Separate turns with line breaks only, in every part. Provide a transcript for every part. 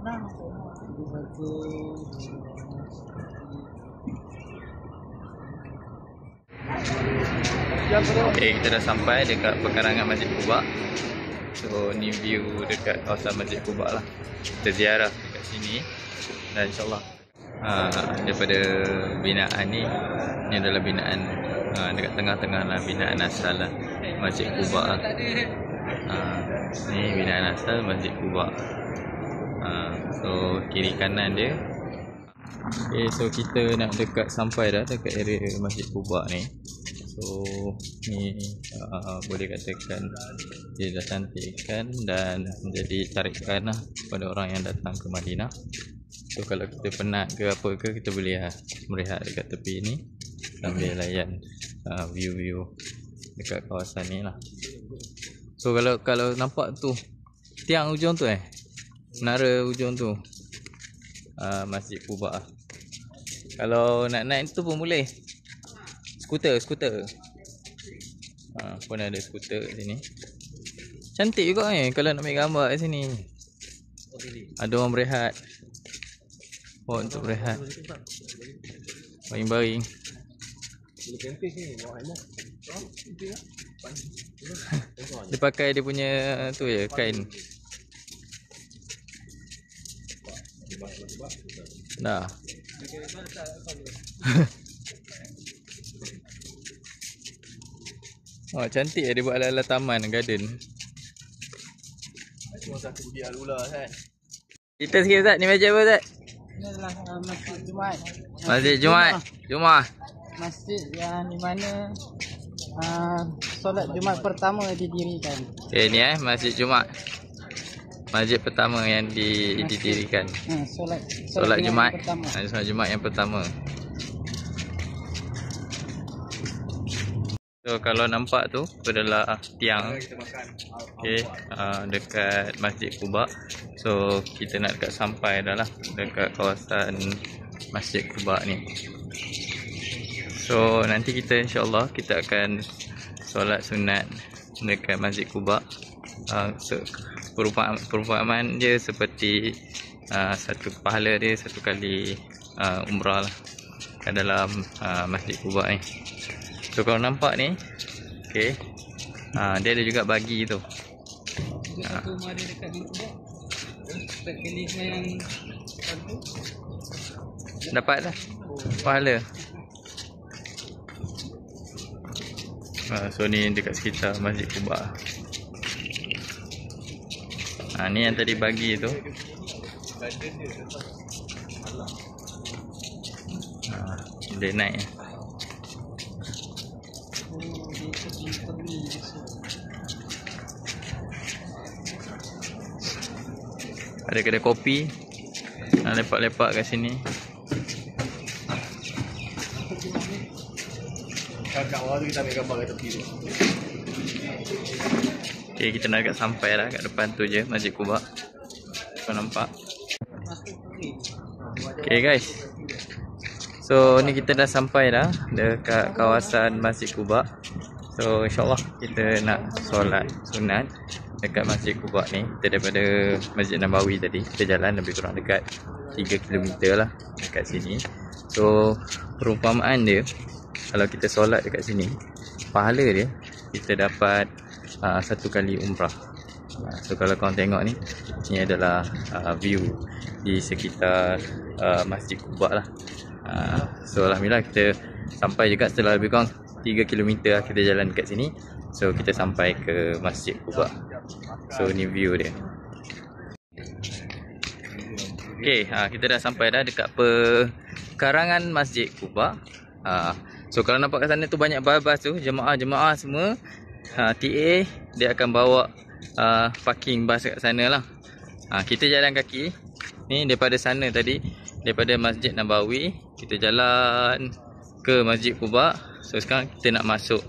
Okay, kita dah sampai dekat pekarangan Masjid Quba. So ni view dekat kawasan Masjid Quba lah. Kita ziarah dekat sini dan insyaAllah daripada binaan ni adalah binaan dekat tengah-tengah lah, binaan asal lah Masjid Quba lah. Ni binaan asal Masjid Quba. So kiri kanan dia. Okay, so kita nak dekat sampai dah dekat area Masjid Quba ni. So ni boleh katakan dia dah cantikkan dan menjadi tarikan lah kepada orang yang datang ke Madinah. So kalau kita penat ke apa ke, kita boleh merehat dekat tepi ni sambil layan view-view dekat kawasan ni lah. So kalau nampak tu tiang hujung tu menara hujung tu Masjid Quba. Kalau nak naik tu pun boleh. Skuter. Pun ada skuter kat sini. Cantik juga kalau nak ambil gambar kat sini. Ada orang berehat. Untuk berehat. Baring-baring. Dia pakai dia punya tu kain. Dah. Oh, cantik dia buat ala-ala taman, garden. Satu pergi alula kan. Cerita sikit Ustaz, ni masjid apa Ustaz?
Ini adalah Masjid Jumaat.
Masjid Jumaat.
Masjid yang di mana solat Jumaat pertama didirikan.
Okay, ni Masjid Jumaat. Masjid pertama yang didirikan. Solat Jumaat. Solat Jumaat yang pertama. So kalau nampak tu adalah tiang dekat Masjid Quba. So kita nak dekat sampai dah lah dekat kawasan Masjid Quba ni. So nanti kita insyaAllah kita akan solat sunat dekat Masjid Quba. Perumpamaan dia seperti satu pahala dia satu kali umrah lah kat dalam Masjid Quba ni. So kalau nampak ni, dia ada juga bagi tu. Dapat dah pahala. So ni dekat sekitar Masjid Quba. Ni yang tadi bagi tu. Dia naik. Ada kedai kopi. Lepak-lepak kat sini. Kat awal tu kita ambil gambar kat tepi tu. Okay, kita nak dekat sampai lah. Kat depan tu je Masjid Quba. Kau nampak. Okay guys, so ni kita dah sampai dah dekat kawasan Masjid Quba. So insyaAllah kita nak solat sunat dekat Masjid Quba ni. Kita daripada Masjid Nabawi tadi, kita jalan lebih kurang dekat 3 km lah dekat sini. So perumpamaan dia, kalau kita solat dekat sini, pahala dia kita dapat satu kali umrah. So kalau korang tengok ni adalah view di sekitar Masjid Quba lah. So alhamdulillah kita sampai juga setelah lebih kurang 3 km lah kita jalan dekat sini. So kita sampai ke Masjid Quba. So ni view dia. Okay, kita dah sampai dah dekat pekarangan Masjid Quba. So kalau nampak kat sana tu banyak bas tu, jemaah-jemaah semua. TA dia akan bawa parking bas kat sana lah. Kita jalan kaki ni daripada sana tadi, daripada Masjid Nabawi kita jalan ke Masjid Quba. So sekarang kita nak masuk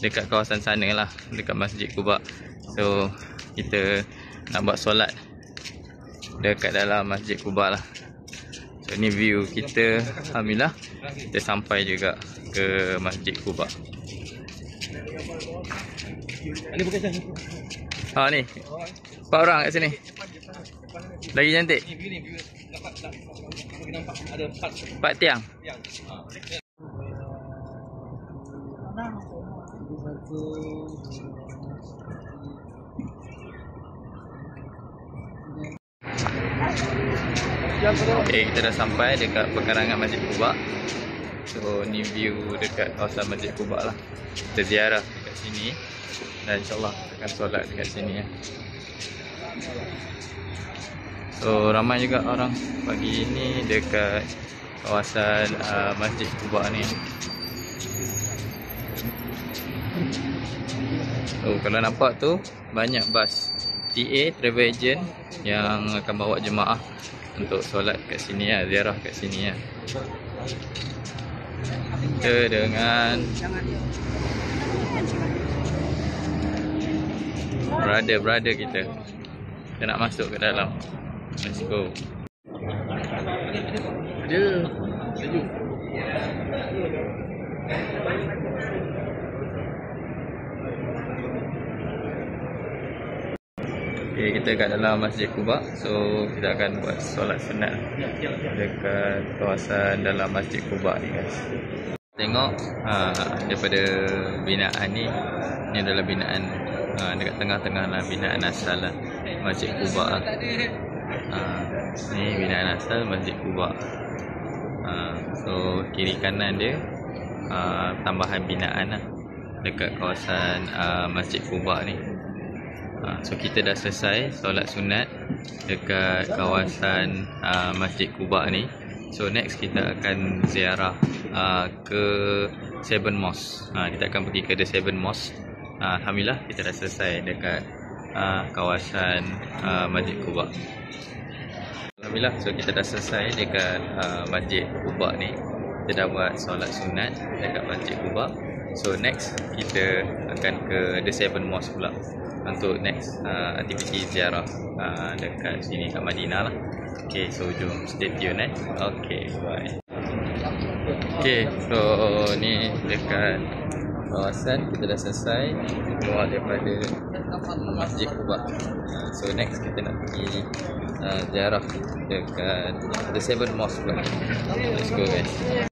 dekat kawasan sana lah, dekat Masjid Quba. So kita nak buat solat dekat dalam Masjid Quba lah. So ni view kita, alhamdulillah kita sampai juga ke Masjid Quba. Ni 4 orang kat sini. Lagi cantik. Empat tiang. Okay, kita dah sampai dekat pekarangan Masjid Quba. So ni view dekat kawasan Masjid Quba lah. Kita ziarah dekat sini dan insyaAllah kita akan solat dekat sini ya. So ramai juga orang pagi ini dekat kawasan Masjid Quba ni. So kalau nampak tu banyak bas TA travel agent yang akan bawa jemaah untuk solat kat sini ya, ziarah kat sini ya. Kita dengan brother kita. Kita nak masuk ke dalam. Let's go. Ada sejuk. Okay, kita kat dalam Masjid Quba. So kita akan buat solat sunat dekat kawasan dalam Masjid Quba ni guys. Tengok daripada binaan ni adalah binaan dekat tengah-tengah lah, binaan asal lah Masjid Quba. Ni binaan asal Masjid Quba. So kiri kanan dia tambahan binaan lah dekat kawasan Masjid Quba ni. So kita dah selesai solat sunat dekat kawasan Masjid Quba ni. So next kita akan ziarah ke Seven Mosque. Kita akan pergi ke The Seven Mosque. Alhamdulillah kita dah selesai dekat kawasan Masjid Quba. Alhamdulillah, so kita dah selesai dekat Masjid Quba ni. Kita dah buat solat sunat dekat Masjid Quba. So next kita akan ke The Seven Mosque pula untuk next aktiviti ziarah dekat sini kat Madinah lah. Okay, so jom stay tune Okay, bye. Okay, so ni dekat kawasan kita dah selesai keluar daripada Masjid Quba. So next kita nak pergi ziarah dekat The Seven Mosque pula. Let's go guys.